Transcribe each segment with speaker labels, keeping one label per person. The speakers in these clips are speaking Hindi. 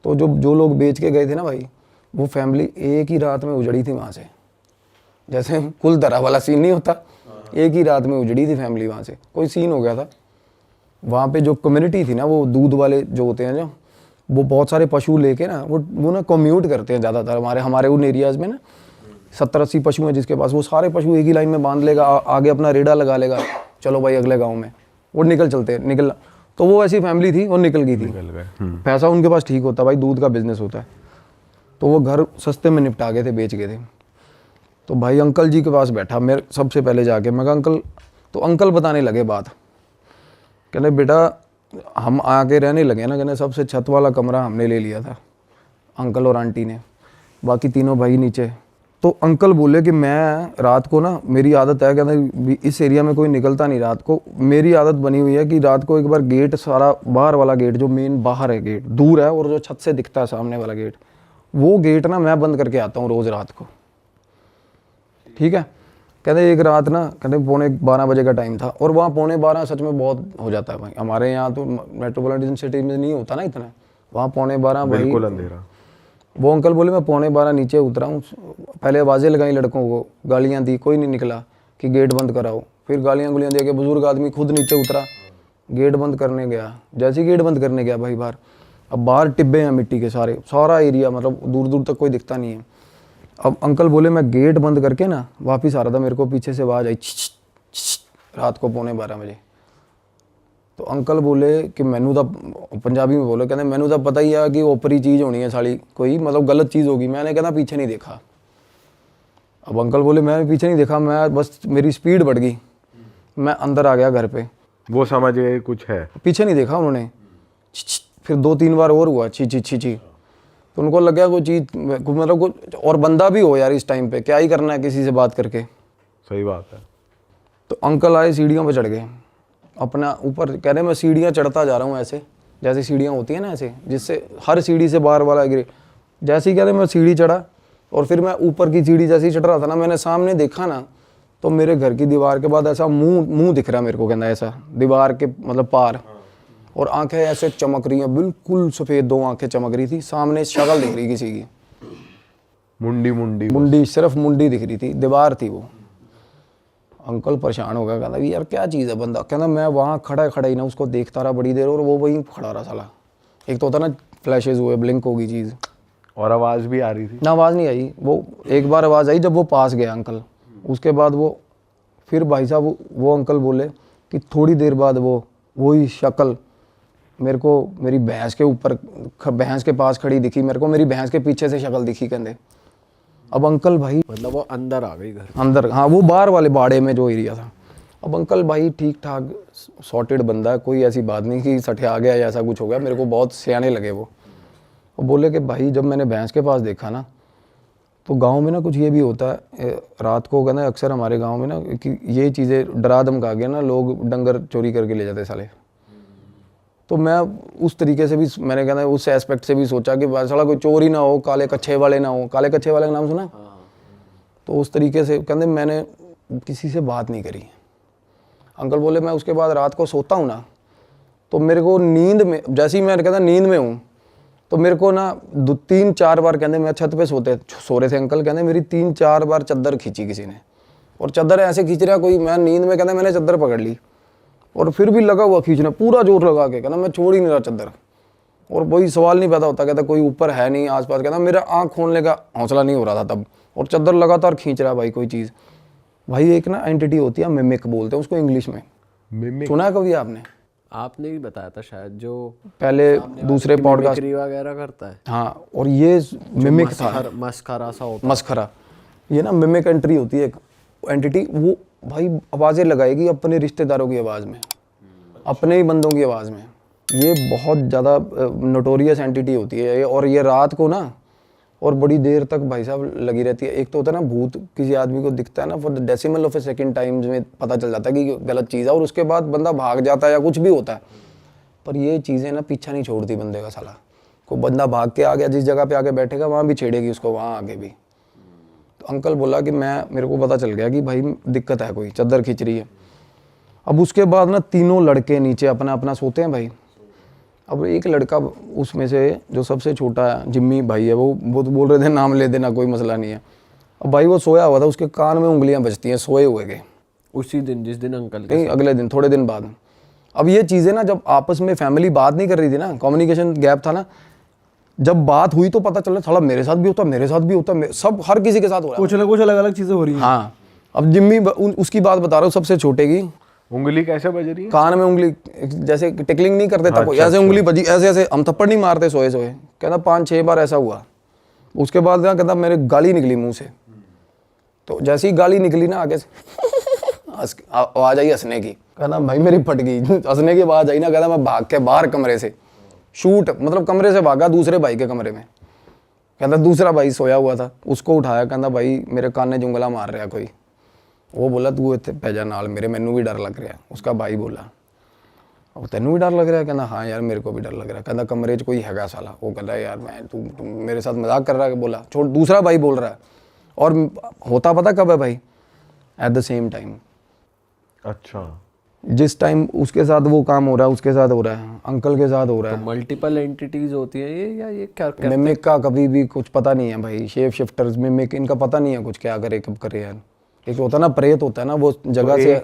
Speaker 1: तो जो लोग बेच के गए थे ना भाई, वो फैमिली एक ही रात में उजड़ी थी वहाँ से। जैसे कुल तरह वाला सीन नहीं होता, एक ही रात में उजड़ी थी फैमिली वहाँ से। कोई सीन हो गया था वहाँ पे। जो कम्युनिटी थी ना, वो दूध वाले जो होते हैं, जो वो बहुत सारे पशु लेके ना वो ना कम्यूट करते हैं ज़्यादातर हमारे उन एरियाज़ में ना। 70-80 पशु हैं जिसके पास, वो सारे पशु एक ही लाइन में बांध लेगा, आगे अपना रेड़ा लगा लेगा, चलो भाई अगले गाँव में, वो निकल चलते हैं निकल। तो वो ऐसी फैमिली थी, वो निकल गई थी। पैसा उनके पास ठीक होता भाई, दूध का बिजनेस होता है। तो वो घर सस्ते में निपटा गए थे, बेच गए थे। तो भाई अंकल जी के पास बैठा मेरे सबसे पहले जाके, मैं कहा अंकल, तो अंकल बताने लगे बात। कहने बेटा हम आके रहने लगे ना, कहने सबसे छत वाला कमरा हमने ले लिया था, अंकल और आंटी ने, बाकी तीनों भाई नीचे। तो अंकल बोले कि मैं रात को ना, मेरी आदत है, कहते इस एरिया में कोई निकलता नहीं रात को, मेरी आदत बनी हुई है कि रात को एक बार गेट सारा बाहर वाला गेट, जो मेन बाहर है गेट दूर है, और जो छत से दिखता है सामने वाला गेट, वो गेट ना मैं बंद करके आता हूँ रोज़ रात को। ठीक है। कहते एक रात ना, कहते 11:45 बजे का टाइम था, और वहाँ 11:45 सच में बहुत हो जाता है भाई। हमारे यहाँ तो मेट्रोपॉलिटन सिटी में नहीं होता ना इतना, वहाँ 11:45 भाई
Speaker 2: बिल्कुल अंधेरा।
Speaker 1: वो अंकल बोले मैं 11:45 नीचे उतरा हूँ, पहले आवाज़ें लगाई लड़कों को, गालियाँ दी, कोई नहीं निकला कि गेट बंद कराओ। फिर गालियाँ गुलियाँ दे के बुजुर्ग आदमी खुद नीचे उतरा, गेट बंद करने गया। जैसे ही गेट बंद करने गया भाई बाहर, अब बाहर टिब्बे हैं मिट्टी के सारे, सारा एरिया, मतलब दूर दूर तक कोई दिखता नहीं है। अब अंकल बोले मैं गेट बंद करके ना वापिस आ रहा था, मेरे को पीछे से आवाज़ आई रात को 11:45 बजे। तो अंकल बोले कि मैनू तो, पंजाबी में बोले, कहते मैनू तो पता ही है कि ओपरी चीज़ होनी है साली, कोई मतलब गलत चीज़ होगी। मैंने कहना पीछे नहीं देखा। अब अंकल बोले मैं पीछे नहीं देखा, मैं बस मेरी स्पीड बढ़ गई, मैं अंदर आ गया घर पे।
Speaker 2: वो समझ गए कुछ है,
Speaker 1: पीछे नहीं देखा उन्होंने। फिर 2-3 बार और हुआ छी। तो उनको लग गया कोई चीज़, मतलब कुछ और बंदा भी हो यार, इस टाइम पे क्या ही करना है किसी से बात करके।
Speaker 2: सही बात है।
Speaker 1: तो अंकल आए, सीढ़ियों पे चढ़ गए अपना ऊपर, कह रहे मैं सीढ़ियाँ चढ़ता जा रहा हूँ ऐसे, जैसे सीढ़ियाँ होती हैं ना ऐसे, जिससे हर सीढ़ी से बार वाला गिरे। जैसे ही कह रहे मैं सीढ़ी चढ़ा, और फिर मैं ऊपर की सीढ़ी जैसे ही चढ़ रहा था ना, मैंने सामने देखा ना, तो मेरे घर की दीवार के बाद ऐसा मुंह दिख रहा मेरे को, कहना ऐसा दीवार के मतलब पार, और आंखें ऐसे चमक रही हैं, बिल्कुल सफ़ेद 2 आंखें चमक रही थी, सामने शक्ल दिख रही किसी की, मुंडी सिर्फ मुंडी दिख रही थी, दीवार थी वो। अंकल परेशान हो गया, कहता यार क्या चीज़ है बंदा। कहना मैं वहाँ खड़ा ही ना उसको देखता रहा बड़ी देर, और वो वहीं खड़ा रहा साला। एक तो होता ना फ्लैशेज हुए, ब्लिंक होगी चीज़,
Speaker 2: और आवाज़ भी आ रही थी ना।
Speaker 1: आवाज़ नहीं आई, वो एक बार आवाज़ आई जब वो पास गया अंकल, उसके बाद वो फिर भाई साहब वो अंकल बोले कि थोड़ी देर बाद वही शक्ल मेरे को मेरी भैंस के ऊपर, भैंस के पास खड़ी दिखी मेरे को, मेरी भैंस के पीछे से शक्ल दिखी कहते। अब अंकल भाई,
Speaker 3: मतलब वो अंदर आ गई घर
Speaker 1: अंदर, हाँ वो बाहर वाले बाड़े में जो एरिया था। अब अंकल भाई ठीक ठाक सॉर्टेड बंदा है, कोई ऐसी बात नहीं कि सठे आ गया या ऐसा कुछ हो गया, मेरे को बहुत सियाने लगे वो। बोले कि भाई जब मैंने भैंस के पास देखा ना, तो गांव में ना कुछ ये भी होता है रात को, कहना अक्सर हमारे गांव में ना कि ये चीज़ें डरा धमका के ना लोग डंगर चोरी करके ले जाते साले। तो मैं उस तरीके से भी, मैंने कहना उस एस्पेक्ट से भी सोचा कि साला कोई चोर ही ना हो, काले कच्छे वाले ना हो। काले कच्छे वाले का नाम सुना? तो उस तरीके से कहते मैंने किसी से बात नहीं करी। अंकल बोले मैं उसके बाद रात को सोता हूँ ना, तो मेरे को नींद में, जैसे ही मैं कहता नींद में हूँ, तो मेरे को ना 3-4 बार कहते मैं छत पे सो रहे थे अंकल, कहते मेरी 3-4 बार चादर खींची किसी ने, और चादर ऐसे खींच रहा कोई, मैं नींद में कहते मैंने चादर पकड़ ली, और फिर भी लगा हुआ खींचना पूरा जोर लगा के, कहना मैं छोड़ ही नहीं रहा चादर। और वही सवाल नहीं पैदा होता, कहता कोई ऊपर है नहीं आसपास, कहता मेरा आँख खोलने का हौसला नहीं हो रहा था तब, और चादर लगातार खींच रहा भाई कोई चीज़। भाई एक ना एंटिटी होती है, मिमिक बोलते हैं उसको इंग्लिश में, सुना है कभी आपने?
Speaker 3: आपने भी बताया था शायद, जो
Speaker 1: पहले दूसरे पॉडकास्ट
Speaker 3: वगैरह करता है।
Speaker 1: हाँ, और ये मिमिक था,
Speaker 3: मस्खरा सा होता,
Speaker 1: मस्खरा, ये ना मिमिक एंट्री होती है एक एंटिटी, वो भाई आवाज़ें लगाएगी अपने रिश्तेदारों की आवाज़ में, अपने ही बंदों की आवाज़ में। ये बहुत ज़्यादा नोटोरियस एंटिटी होती है, और ये रात को ना और बड़ी देर तक भाई साहब लगी रहती है। एक तो होता है ना भूत किसी आदमी को दिखता है ना, for the decimal of A second times में पता चल जाता है कि गलत चीज़ है, और उसके बाद बंदा भाग जाता है या कुछ भी होता है। पर ये चीज़ें ना पीछा नहीं छोड़ती बंदे का साला। कोई बंदा भाग के आ गया, जिस जगह पे आके बैठेगा वहाँ भी छेड़ेगी उसको, वहाँ आगे भी। तो अंकल बोला कि मेरे को पता चल गया कि भाई दिक्कत है, कोई चादर खींच रही है। अब उसके बाद ना तीनों लड़के नीचे अपना अपना सोते हैं भाई, अब एक लड़का उसमें से जो सबसे छोटा जिम्मी भाई है, वो तो बोल रहे थे नाम ले देना, कोई मसला नहीं है। अब भाई वो सोया हुआ था, उसके कान में उंगलियां बजती हैं सोए हुए के।
Speaker 3: उसी दिन जिस दिन अंकल के
Speaker 1: नहीं, अगले दिन, थोड़े दिन बाद। अब ये चीज़ें ना, जब आपस में फैमिली बात नहीं कर रही थी ना, कम्युनिकेशन गैप था ना, जब बात हुई तो पता चला थोड़ा मेरे साथ भी होता, मेरे साथ भी होता, सब हर किसी के साथ हो रहा है।
Speaker 4: कुछ अलग अलग चीजें हो रही हैं।
Speaker 1: हाँ, अब जिम्मी उसकी बात बता रहा हूँ, सबसे छोटे की
Speaker 2: उंगली कैसे बज रही है?
Speaker 1: कान में उंगली, जैसे टिकलिंग नहीं करते था कोई, ऐसे उंगली बजी, ऐसे ऐसे। हम थप्पड़ नहीं मारते सोए सोए, कहता 5-6 बार ऐसा हुआ। उसके बाद ना कहता मेरे गाली निकली मुंह से। तो जैसी गाली निकली ना, आगे से आवाज आई हंसने की। कहना भाई मेरी फट गई। हंसने की आवाज आई ना, कहता मैं भाग के बाहर कमरे से शूट, मतलब कमरे से भागा दूसरे भाई के कमरे में। कहता दूसरा भाई सोया हुआ था, उसको उठाया, कहता भाई मेरे कान ने जुंगला मार रहा कोई। वो बोला तू इतने पैजा नाल मेरे, मैनू भी डर लग रहा है। उसका भाई बोला अब तेनू भी डर लग रहा है? कहना हाँ यार मेरे को भी डर लग रहा है। कहता कमरे च कोई हैगा साला। वो कहता यार मैं तू मेरे साथ मजाक कर रहा है। बोला छोड़, दूसरा भाई बोल रहा है। और होता पता कब है भाई? At the same time.
Speaker 2: अच्छा,
Speaker 1: जिस टाइम उसके साथ वो काम हो रहा है, उसके साथ हो रहा है, अंकल के साथ हो रहा है।
Speaker 3: मल्टीपल एंटिटीज होती हैं ये, या ये क्या
Speaker 1: मिमिक का कभी भी कुछ पता नहीं है भाई। शेप शिफ्टर्स, मिमिक, इनका पता नहीं है कुछ क्या करे कब करे यार। एक होता है ना प्रेत होता है ना, वो जगह
Speaker 2: तो
Speaker 1: से
Speaker 2: एक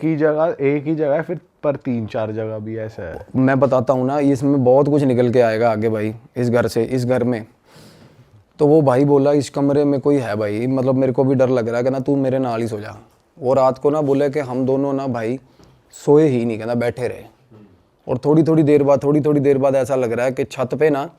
Speaker 2: ही जगह फिर पर 3-4 जगह भी ऐसा है।
Speaker 1: मैं बताता हूँ ना, इसमें बहुत कुछ निकल के आएगा आगे भाई। इस घर से, इस घर में तो वो भाई बोला इस कमरे में कोई है भाई, मतलब मेरे को भी डर लग रहा है। कहना तू मेरे नाल ही सो जा। वो रात को ना बोले कि हम दोनों ना भाई सोए ही नहीं, कहना बैठे रहे। और थोड़ी थोड़ी देर बाद ऐसा लग रहा है कि छत पे ना,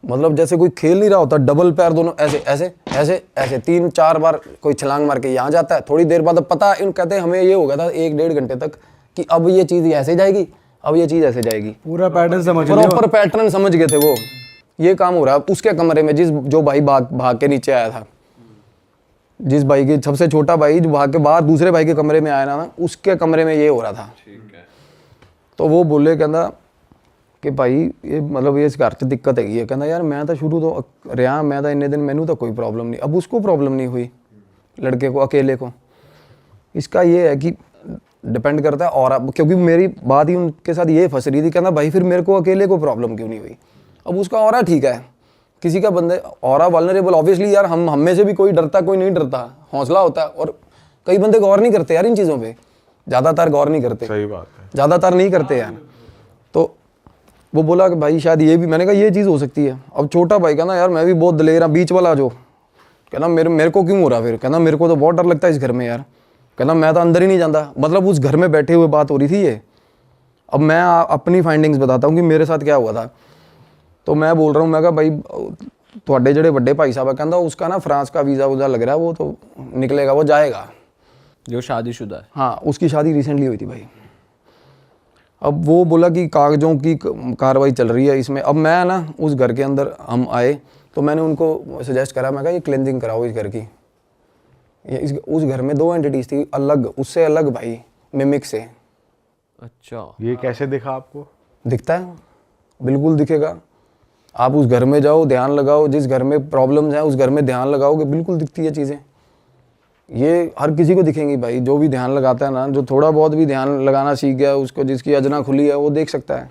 Speaker 1: मतलब जैसे कोई खेल नहीं रहा होता, डबल पैर दोनों ऐसे ऐसे ऐसे ऐसे 3-4 बार कोई छलांग मार के यहाँ जाता है। थोड़ी देर बाद पता इन कहते हैं हमें ये हो गया था 1-1.5 घंटे तक कि अब ये चीज़ ऐसे जाएगी, अब ये चीज़ ऐसे जाएगी।
Speaker 4: पूरा पैटर्न समझ लिया।
Speaker 1: प्रॉपर पैटर्न समझ गए थे वो। ये काम हो रहा है उसके कमरे में, जो भाई भाग के नीचे आया था, जिस भाई की सबसे छोटा भाई जो भाग के बाहर दूसरे भाई के कमरे में आया ना, उसके कमरे में ये हो रहा था। तो वो बोले कहना कि भाई ये मतलब ये इस घर से दिक्कत है। कहना यार मैं तो शुरू तो रहा, मैं तो इन्ने दिन मैनू तो कोई प्रॉब्लम नहीं। अब उसको प्रॉब्लम नहीं हुई, लड़के को, अकेले को। इसका ये है कि डिपेंड करता है। और क्योंकि मेरी बात ही उनके साथ ये फंस रही थी, कहना भाई फिर मेरे को अकेले को प्रॉब्लम क्यों नहीं हुई? अब उसका ऑरा ठीक है, किसी का बंदे ऑरा वल्नरेबल। ऑब्वियसली यार हम में से भी कोई डरता कोई नहीं डरता, हौसला होता है। और कई बंदे गौर नहीं करते यार इन चीज़ों पे, ज़्यादातर गौर नहीं करते।
Speaker 2: सही बात है,
Speaker 1: ज़्यादातर नहीं करते यार। तो वो बोला कि भाई शायद ये भी, मैंने कहा ये चीज़ हो सकती है। अब छोटा भाई कहना यार मैं भी बहुत दलेर हूँ, बीच वाला जो कहना मेरे को क्यों हो रहा? फिर कहना मेरे को तो बहुत डर लगता है इस घर में यार। कहना मैं तो अंदर ही नहीं जाता। मतलब उस घर में बैठे हुए बात हो रही थी ये। अब मैं अपनी फाइंडिंग्स बताता हूँ कि मेरे साथ क्या हुआ था। तो मैं बोल रहा हूँ, मैं कहा भाई थोड़े जड़े बड़े भाई साहब है, कहता उसका ना फ्रांस का वीज़ा वूज़ा लग रहा है, वो तो निकलेगा, वो जाएगा।
Speaker 3: जो शादीशुदा है?
Speaker 1: हाँ, उसकी शादी रिसेंटली हुई थी भाई। अब वो बोला कि कागजों की कार्रवाई चल रही है इसमें। अब मैं ना उस घर के अंदर हम आए तो मैंने उनको सजेस्ट करा, मैं कहा ये क्लेंजिंग कराओ इस घर की। उस घर में 2 एंटिटीज थी अलग, उससे अलग भाई, मिमिक से।
Speaker 3: अच्छा,
Speaker 2: ये कैसे दिखा आपको?
Speaker 1: दिखता है, बिल्कुल दिखेगा। आप उस घर में जाओ, ध्यान लगाओ, जिस घर में प्रॉब्लम्स हैं उस घर में ध्यान लगाओगे, बिल्कुल दिखती है चीज़ें। ये हर किसी को दिखेंगी भाई, जो भी ध्यान लगाता है ना, जो थोड़ा बहुत भी ध्यान लगाना सीख गया, उसको जिसकी अजना खुली है वो देख सकता है।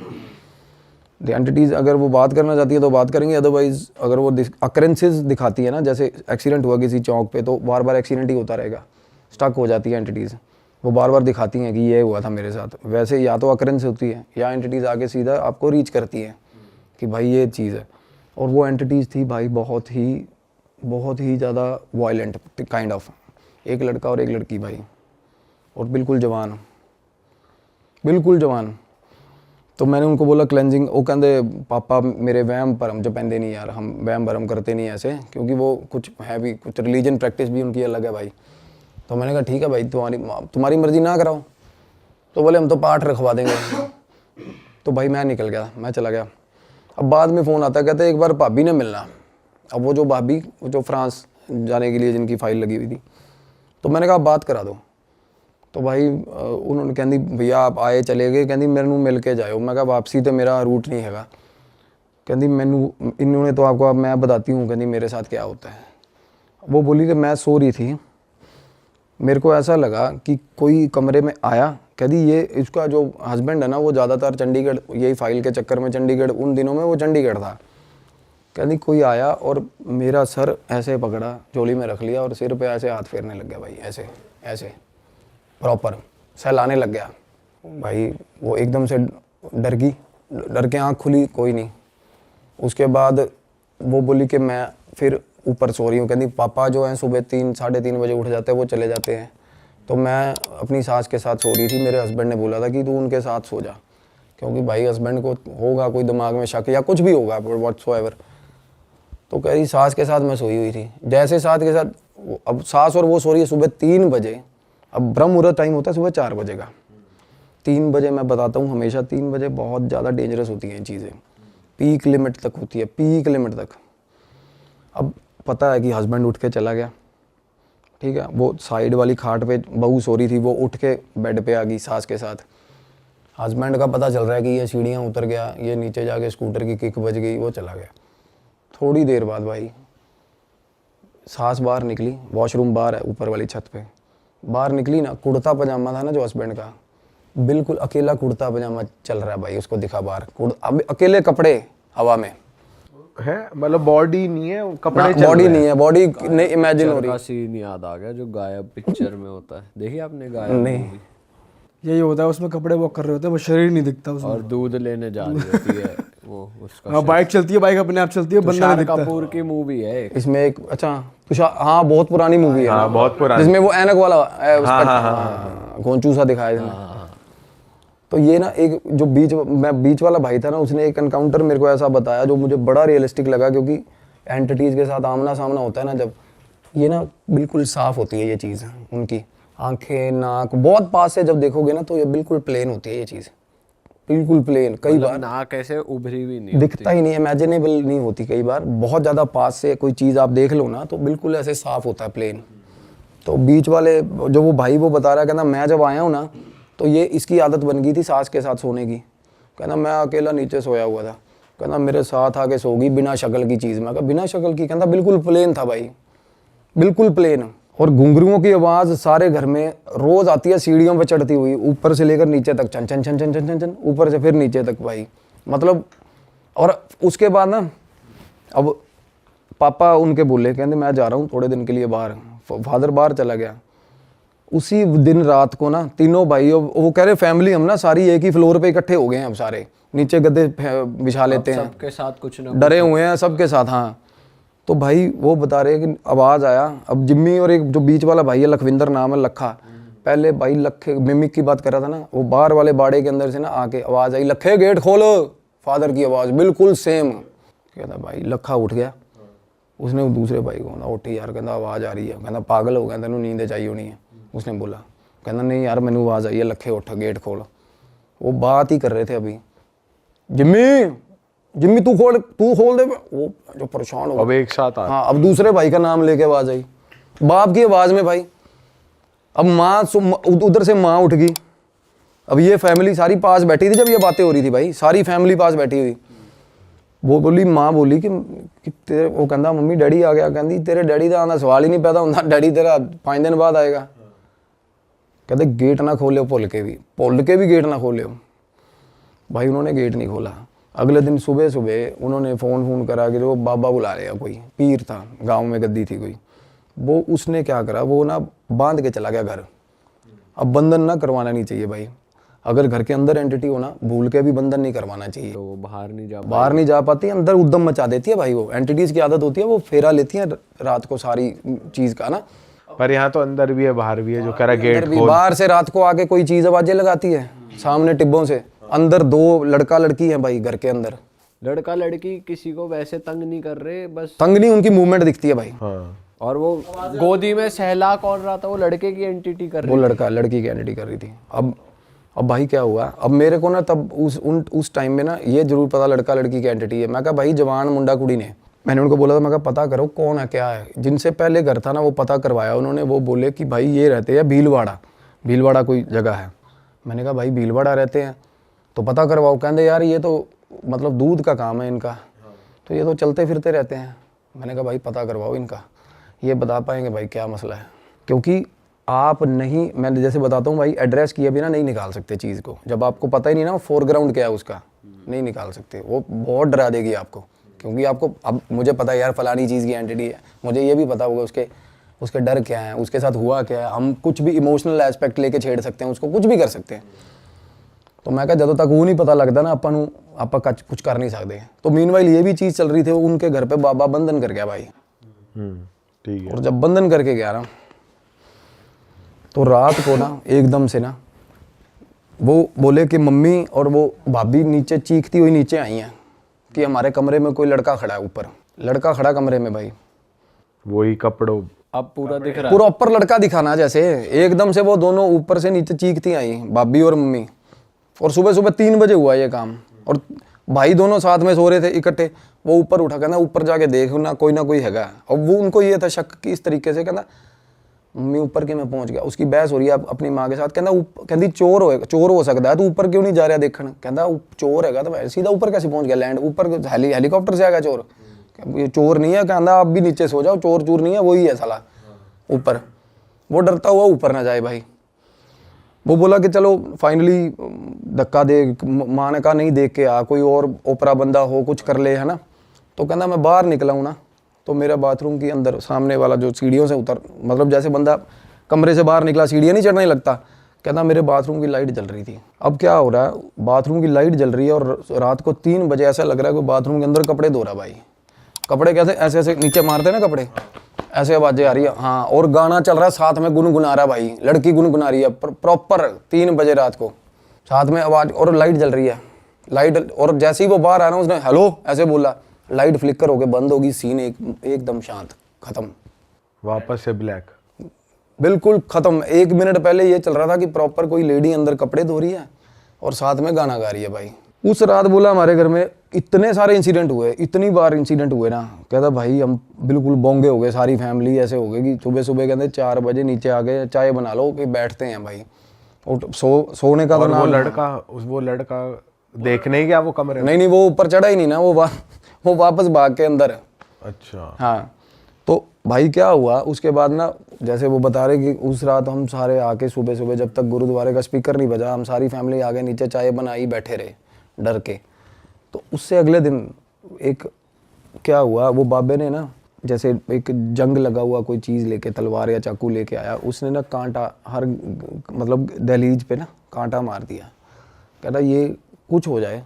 Speaker 1: द एंटिटीज़ अगर वो बात करना चाहती है तो बात करेंगे, अदरवाइज अगर वो अकरेंसेस दिखाती है ना, जैसे एक्सीडेंट हुआ किसी चौक पे तो बार बार एक्सीडेंट ही होता रहेगा, स्टक हो जाती है एंटिटीज़, वो बार बार दिखाती हैं कि ये हुआ था मेरे साथ। वैसे या तो अकरेंस होती है या एंटिटीज़ आगे सीधा आपको रीच करती है कि भाई ये चीज़ है। और वो एंटिटीज़ थी भाई बहुत ही ज़्यादा वायलेंट काइंड ऑफ। एक लड़का और एक लड़की भाई, और बिल्कुल जवान। तो मैंने उनको बोला क्लेंजिंग, वो कहते पापा मेरे वहम भरम जो पहनते नहीं यार, हम वहम भरम करते नहीं ऐसे, क्योंकि वो कुछ है भी, कुछ रिलीजन प्रैक्टिस भी उनकी अलग है भाई। तो मैंने कहा ठीक है भाई, तुम्हारी मर्जी ना कराओ। तो बोले हम तो पाठ रखवा देंगे। तो भाई मैं निकल गया, मैं चला गया। अब बाद में फ़ोन आता, कहते एक बार भाभी ने मिलना। अब वो जो भाभी जो फ्रांस जाने के लिए जिनकी फ़ाइल लगी हुई थी, तो मैंने कहा बात करा दो। तो भाई उन्होंने कहती भैया आप आए चले गए, कहती मेरे मिल के जाओ। मैं कहा वापसी तो मेरा रूट नहीं हैगा। कहती मैनू इन्होंने तो आपको, अब मैं बताती हूँ कहती मेरे साथ क्या होता है। वो बोली कि मैं सो रही थी, मेरे को ऐसा लगा कि कोई कमरे में आया, कहती ये इसका जो हस्बैंड है ना वो ज़्यादातर चंडीगढ़, यही फाइल के चक्कर में चंडीगढ़, उन दिनों में वो चंडीगढ़ था। कहती कोई आया और मेरा सर ऐसे पकड़ा, झोली में रख लिया और सिर पे ऐसे हाथ फेरने लग गया भाई, ऐसे ऐसे प्रॉपर सहलाने लग गया भाई। वो एकदम से डर के आँख खुली, कोई नहीं। उसके बाद वो बोली कि मैं फिर ऊपर सो रही हूँ। कहती पापा जो हैं सुबह 3 साढ़े 3 बजे उठ जाते हैं, वो चले जाते हैं। तो मैं अपनी सास के साथ सो रही थी। मेरे हस्बैंड ने बोला था कि तू उनके साथ सो जा, क्योंकि भाई हस्बैंड को होगा कोई दिमाग में शक या कुछ भी होगा व्हाट्सोएवर। तो कह रही सास के साथ मैं सोई हुई थी। जैसे सास के साथ, अब सास और वो सो रही है सुबह 3 बजे। अब ब्रह्म मुहूर्त टाइम होता है सुबह 4 बजे का। 3 बजे मैं बताता हूँ, हमेशा 3 बजे बहुत ज़्यादा डेंजरस होती हैं ये चीज़ें, पीक लिमिट तक होती है, पीक लिमिट तक। अब पता है कि हस्बैंड उठ के चला गया, ठीक है। वो साइड वाली खाट पे बहू सो रही थी, वो उठ के बेड पे आ गई सास के साथ। हस्बैंड का पता चल रहा है कि ये सीढ़ियाँ उतर गया, ये नीचे जाके स्कूटर की किक बज गई, वो चला गया। थोड़ी देर बाद भाई सास बाहर निकली, वॉशरूम बाहर है ऊपर वाली छत पे, बाहर निकली ना, कुर्ता पजामा था ना जो हस्बैंड का, बिल्कुल अकेला कुर्ता पजामा चल रहा है भाई, उसको दिखा बाहर। अब अकेले कपड़े हवा में
Speaker 2: है, मतलब बॉडी नहीं है, कपड़े चल
Speaker 1: बॉडी
Speaker 2: रहे
Speaker 1: नहीं है, बॉडी नहीं इमेजिन हो
Speaker 3: पिक्चर
Speaker 1: रही।
Speaker 3: का सीन याद आ गया जो गायब पिक्चर में होता है, देखिए आपने गायब
Speaker 1: नहीं।
Speaker 3: movie?
Speaker 4: यही होता है, उसमें कपड़े वॉक कर रहे होते हैं, वो शरीर नहीं दिखता उसमें।
Speaker 3: और दूध लेने जा रही होती है वो उसका।
Speaker 4: हाँ, बाइक चलती है, बाइक अपने आप चलती है, बंदा
Speaker 3: तुषार
Speaker 4: नहीं दिखता।
Speaker 3: कपूर की मूवी है एक।
Speaker 1: इसमें एक अच्छा तुषार, हाँ बहुत पुरानी मूवी है।
Speaker 2: हाँ, बहुत पुरानी।
Speaker 1: जिसमें वो ऐनक वाला गोंचू सा दिखाया इसमें। तो ये ना एक जो बीच वाला भाई था ना, उसने एक एनकाउंटर मेरे को ऐसा बताया जो मुझे बड़ा रियलिस्टिक लगा, क्योंकि एंटिटीज के साथ आमना सामना होता है ना जब, ये ना बिल्कुल साफ होती है ये चीज़, उनकी आंखें नाक बहुत पास से जब देखोगे ना तो ये बिल्कुल प्लेन होती है ये चीज़, बिल्कुल प्लेन। कई बार
Speaker 3: नाक ऐसे उभरी हुई नहीं
Speaker 1: दिखता ही नहीं, इमेजिनेबल नहीं होती। कई बार बहुत ज़्यादा पास से कोई चीज़ आप देख लो ना तो बिल्कुल ऐसे साफ होता है प्लेन। तो बीच वाले जो वो भाई वो बता रहा है, कहना मैं जब आया हूँ ना तो ये इसकी आदत बन गई थी सास के साथ सोने की। कहना मैं अकेला नीचे सोया हुआ था, कहना मेरे साथ आके सो गई बिना शक्ल की चीज़ में। कहा बिना शक्ल की? कहता बिल्कुल प्लेन था भाई, बिल्कुल प्लेन। और घुंघरुओं की आवाज़ सारे घर में रोज़ आती है, सीढ़ियों पे चढ़ती हुई, ऊपर से लेकर नीचे तक, छन छन छन छन छन छन छन, ऊपर से फिर नीचे तक भाई, मतलब। और उसके बाद ना अब पापा उनके बोले, कहते मैं जा रहा हूँ थोड़े दिन के लिए बाहर। फादर बाहर चला गया। उसी दिन रात को ना तीनों भाई, वो कह रहे फैमिली हम ना सारी एक ही फ्लोर पे इकट्ठे हो गए हैं, अब सारे नीचे गद्दे बिछा लेते हैं,
Speaker 3: सबके साथ कुछ ना
Speaker 1: डरे हुए हैं सबके साथ। हाँ, तो भाई वो बता रहे कि आवाज़ आया। अब जिम्मी और एक जो बीच वाला भाई है लखविंदर नाम है, लखा, पहले भाई लखे मिमिक की बात कर रहा था ना, वो बाहर वाले बाड़े के अंदर से ना आके आवाज़ आई, लखे गेट खोलो। फादर की आवाज़ बिल्कुल सेम। कहता भाई लखा उठ गया। उसने दूसरे भाई को ना, उठी यार, कहता आवाज़ आ रही है। कहता पागल हो गया, तेनू नींद चाहिए होनी है। उसने बोला, कहता नहीं यार मैनू आवाज़ आई है, लखे उठ गेट खोल। वो बात ही कर रहे थे अभी, जिम्मी जिम्मी तू खोल दे। वो जो परेशान हो
Speaker 2: अब एक साथ आ,
Speaker 1: हाँ, अब दूसरे भाई का नाम लेके आवाज़ आई, बाप की आवाज़ में भाई। अब माँ उधर से माँ उठ गई। अब ये फैमिली सारी पास बैठी थी जब ये बातें हो रही थी भाई, सारी फैमिली पास बैठी हुई। वो बोली, माँ बोली कि तेरे, वो कहता मम्मी डैडी आ गया। कहती तेरे डैडी का आना सवाल ही नहीं पैदा होता, डैडी तेरा 5 दिन बाद आएगा। कहते गेट ना खोले, भुल के भी गेट ना खोले। भाई उन्होंने गेट नहीं खोला। अगले दिन सुबह सुबह उन्होंने फ़ोन करा कि वो बाबा बुला रहे हैं, कोई पीर था गांव में, गद्दी थी कोई। वो उसने क्या करा, वो ना बांध के चला गया घर। अब बंधन ना करवाना नहीं चाहिए भाई, अगर घर के अंदर एंटिटी हो ना, भूल के भी बंधन नहीं करवाना चाहिए।
Speaker 3: तो वो बाहर नहीं जा
Speaker 1: पाती, अंदर उद्दम मचा देती है भाई। वो एंटिटीज़ की आदत होती है, वो फेरा लेती है रात को सारी चीज़ का ना।
Speaker 2: पर यहाँ तो अंदर भी है बाहर भी है, जो कह रहा गेट
Speaker 1: खोल। बाहर से रात को आके कोई चीज़ आवाज़ें लगाती है सामने टिब्बों से। अंदर 2 लड़का लड़की है भाई घर के अंदर।
Speaker 3: लड़का लड़की किसी को वैसे तंग नहीं कर रहे, बस
Speaker 1: तंग नहीं, उनकी मूवमेंट दिखती है भाई।
Speaker 2: हाँ।
Speaker 3: और वो गोदी में सहला कौन रहा था, वो लड़के की एंटिटी कर रही
Speaker 1: वो लड़का लड़की की एंटिटी कर रही थी। अब भाई क्या हुआ, अब मेरे को ना तब उस टाइम में ना ये जरूर पता लड़का लड़की की एंटिटी है। मैं कहा भाई जवान मुंडा कुड़ी ने, मैंने उनको बोला था, मैं कहा पता करो कौन है क्या है। जिनसे पहले घर था ना वो पता करवाया उन्होंने। वो बोले कि भाई ये रहते हैं भीलवाड़ा कोई जगह है। मैंने कहा भाई भीलवाड़ा रहते हैं तो पता करवाओ। कहते यार ये तो मतलब दूध का काम है इनका, तो ये तो चलते फिरते रहते हैं। मैंने कहा भाई पता करवाओ इनका, ये बता पाएंगे भाई क्या मसला है। क्योंकि आप नहीं, मैं जैसे बताता हूँ भाई, एड्रेस किए बिना नहीं निकाल सकते चीज़ को। जब आपको पता ही नहीं ना फोरग्राउंड क्या है उसका, नहीं निकाल सकते। वो बहुत डरा देगी आपको, क्योंकि आपको अब मुझे पता है यार फलानी चीज़ की एंटिटी है, मुझे ये भी पता होगा उसके डर क्या है, उसके साथ हुआ क्या है। हम कुछ भी इमोशनल एस्पेक्ट लेके छेड़ सकते हैं उसको, कुछ भी कर सकते हैं। तो मैं कहा ਜਦੋਂ तक वो नहीं पता लगता ना ਆਪਾਂ ਨੂੰ ਆਪਾਂ कुछ कर नहीं सकते। तो मीनवाइल ये भी चीज़ चल रही थी, उनके घर पे बाबा बंधन कर गया भाई।
Speaker 2: ठीक है।
Speaker 1: और जब बंधन करके गया ना, तो रात को ना एकदम से ना वो बोले कि मम्मी और वो भाभी नीचे चीखती हुई नीचे आई हैं कि हमारे कमरे में कोई लड़का खड़ा है, ऊपर लड़का खड़ा कमरे में भाई।
Speaker 2: वही कपड़ों
Speaker 3: अब पूरा दिख रहा है।
Speaker 1: पूरा ऊपर लड़का दिखाना जैसे, एकदम से वो दोनों ऊपर से नीचे चीखती आई भाभी और मम्मी। और सुबह सुबह 3 बजे हुआ ये काम, और भाई दोनों साथ में सो रहे थे इकट्ठे। वो ऊपर उठा, कहना ऊपर जाके देख ना कोई हैगा। और वो उनको ये था शक कि इस तरीके से, कहना मम्मी ऊपर के मैं पहुंच गया। उसकी बहस हो रही है अपनी माँ के साथ, कहती चोर हो सकता है, तू ऊपर क्यों नहीं जा रहा देखने। कहता चोर हैगा तो सीधा ऊपर कैसे पहुंच गया, लैंड ऊपर हेलीकॉप्टर से आएगा चोर। ये चोर नहीं है, कहता आप भी नीचे सो जाओ, चोर चूर नहीं है, वही है साला ऊपर। वो डरता हुआ ऊपर ना जाए भाई। वो बोला कि चलो फाइनली धक्का दे, माँ ने कहा नहीं देख के आ, कोई और ओपरा बंदा हो कुछ कर ले, है ना। तो कहना मैं बाहर निकला हूँ ना, तो मेरा बाथरूम के अंदर सामने वाला जो सीढ़ियों से उतर, मतलब जैसे बंदा कमरे से बाहर निकला सीढ़ियाँ नहीं चढ़ने लगता, कहता मेरे बाथरूम की लाइट जल रही थी। अब क्या हो रहा है, बाथरूम की लाइट जल रही है और रात को 3 बजे ऐसा लग रहा है कि बाथरूम के अंदर कपड़े धो रहा भाई। कपड़े कैसे ऐसे ऐसे नीचे मारते हैं ना कपड़े, ऐसे आवाजें आ रही है। हाँ, और गाना चल रहा है साथ में, गुनगुना रहा भाई, लड़की गुनगुना रही है प्रॉपर 3 बजे रात को, साथ में आवाज, और लाइट जल रही है। लाइट, और जैसे ही वो बाहर आया ना, उसने हेलो ऐसे बोला, लाइट फ्लिकर होके बंद होगी, सीन एकदम शांत, खत्म,
Speaker 2: वापस से ब्लैक,
Speaker 1: बिल्कुल खत्म। 1 मिनट पहले ये चल रहा था कि प्रॉपर कोई लेडी अंदर कपड़े धो रही है और साथ में गाना गा रही है भाई। उस रात बोला हमारे घर में इतने सारे इंसिडेंट हुए, इतनी बार इंसिडेंट हुए ना, कहता भाई हम बिल्कुल बोंगे हो गए, सारी फैमिली ऐसे हो गई कि सुबह सुबह कहते 4 बजे नीचे आ गए, चाय बना लो कि बैठते हैं भाई। और सोने का तो
Speaker 2: और
Speaker 1: नाम,
Speaker 2: वो लड़का देखने ही गया वो कमरे में?
Speaker 1: नहीं वो ऊपर चढ़ा ही नहीं ना, वो वापस भाग के अंदर।
Speaker 2: अच्छा।
Speaker 1: हाँ, तो भाई क्या हुआ उसके बाद ना, जैसे वो बता रहे कि उस रात हम सारे आके सुबह सुबह जब तक गुरुद्वारे का स्पीकर नहीं बजा, हम सारी फैमिली आगे नीचे चाय बनाई बैठे रहे डर के। तो उससे अगले दिन एक क्या हुआ, वो बाबे ने ना जैसे एक जंग लगा हुआ कोई चीज़ लेके, तलवार या चाकू लेके आया, उसने ना कांटा हर मतलब दहलीज पे ना कांटा मार दिया। कहता ये कुछ हो जाए,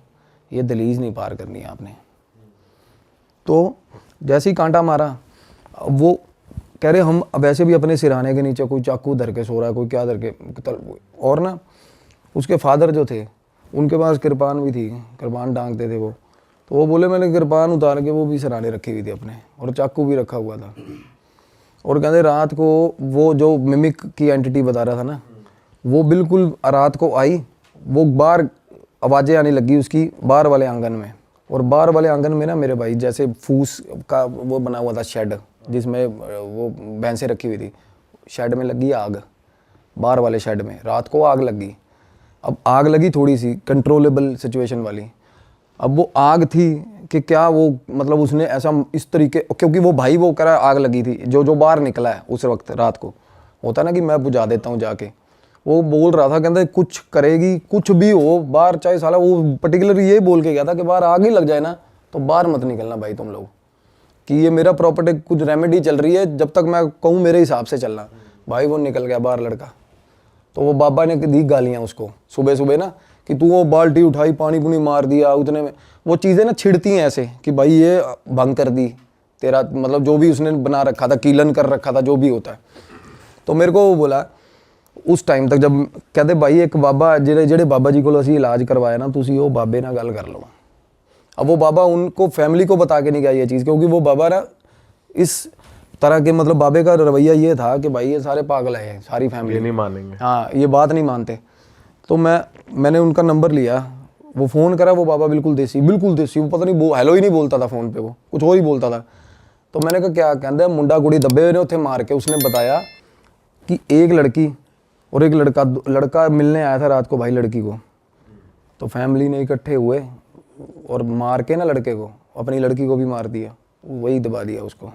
Speaker 1: ये दहलीज नहीं पार करनी है आपने। तो जैसे ही कांटा मारा, वो कह रहे हम वैसे भी अपने सिरहाने के नीचे कोई चाकू धर के सो रहा है, कोई क्या धर के, और ना उसके फादर जो थे उनके पास कृपान भी थी, कृपान टांगते थे वो। तो वो बोले मैंने कृपान उतार के वो भी सिरहाने रखी हुई थी अपने, और चाकू भी रखा हुआ था। और कहते रात को वो जो मिमिक की एंटिटी बता रहा था ना, वो बिल्कुल रात को आई, वो बाहर आवाज़ें आने लगी उसकी बाहर वाले आंगन में। और बाहर वाले आंगन में ना मेरे भाई जैसे फूस का वो बना हुआ था शेड, जिसमें वो भैंसें रखी हुई थी, शेड में लगी आग, बाहर वाले शेड में रात को आग लगी। अब आग लगी थोड़ी सी कंट्रोलेबल सिचुएशन वाली। अब वो आग थी कि क्या वो मतलब उसने ऐसा इस तरीके, क्योंकि वो भाई वो कह रहा आग लगी थी, जो बाहर निकला है उस वक्त रात को, होता ना कि मैं बुझा देता हूँ जाके, वो बोल रहा था कहते कुछ करेगी, कुछ भी हो बाहर, चाहे साला वो पर्टिकुलर ये बोल के गया था कि बाहर आग ही लग जाए ना तो बाहर मत निकलना भाई तुम लोग, कि ये मेरा प्रॉपर्टी कुछ रेमेडी चल रही है, जब तक मैं कहूँ मेरे हिसाब से चलना। भाई वो निकल गया बाहर लड़का। तो वो बाबा ने दी गालियाँ उसको सुबह सुबह ना, कि तू वो बाल्टी उठाई पानी पुनी मार दिया, उतने में वो चीज़ें ना छिड़ती हैं ऐसे कि भाई ये भंग कर दी तेरा, मतलब जो भी उसने बना रखा था, कीलन कर रखा था, जो भी होता है। तो मेरे को वो बोला उस टाइम तक, जब कहते भाई एक बाबा ਜਿਹੜੇ बाबा जी को असी इलाज करवाया ना, तुसी वो बाबे ना गल कर लो। अब वो बाबा उनको फैमिली को बता के नहीं गया ये चीज़, क्योंकि वो बाबा ना इस तरह के, मतलब बाबे का रवैया ये था कि भाई ये सारे पागल है, सारी फैमिली
Speaker 2: नहीं मानेंगे,
Speaker 1: हाँ ये बात नहीं मानते। तो मैंने उनका नंबर लिया, वो फ़ोन करा, वो बाबा बिल्कुल देसी, वो पता नहीं हेलो ही नहीं बोलता था फ़ोन पे, वो कुछ और ही बोलता था। तो मैंने कहा क्या, कहते मुंडा कुड़ी दबे हुए ने उत्थे मार के। उसने बताया कि एक लड़की और एक लड़का मिलने आया था रात को भाई लड़की को। तो फैमिली ने इकट्ठे हुए और मार के ना लड़के को, अपनी लड़की को भी मार दिया, वही दबा दिया उसको।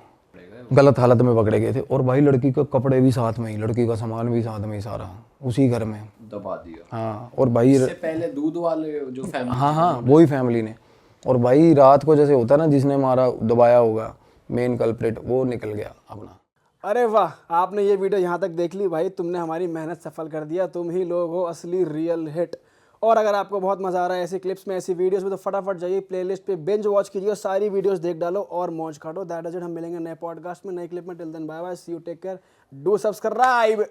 Speaker 1: गलत हालत में पकड़े गए थे। और भाई लड़की के कपड़े भी साथ में ही, लड़की का सामान भी साथ में ही, सारा उसी घर में
Speaker 3: दबा दिया।
Speaker 1: हाँ। और भाई
Speaker 3: इससे पहले दूध वाले जो फैमिली,
Speaker 1: हाँ हाँ वही फैमिली ने। और भाई रात को जैसे होता है ना, जिसने मारा दबाया होगा मेन कल्प्रिट, वो निकल गया अपना।
Speaker 5: अरे वाह, आपने ये वीडियो यहाँ तक देख ली भाई, तुमने हमारी मेहनत सफल कर दिया, तुम ही लोग हो असली रियल हिट। और अगर आपको बहुत मजा आ रहा है ऐसी क्लिप्स में, ऐसी वीडियोस में, तो फटाफट जाइए प्लेलिस्ट पे बिंज वॉच कीजिए, सारी वीडियोस देख डालो और मौज काटो। That is it. हम मिलेंगे नए पॉडकास्ट में, नए क्लिप में। Till then bye bye, see you, take care, do subscribe.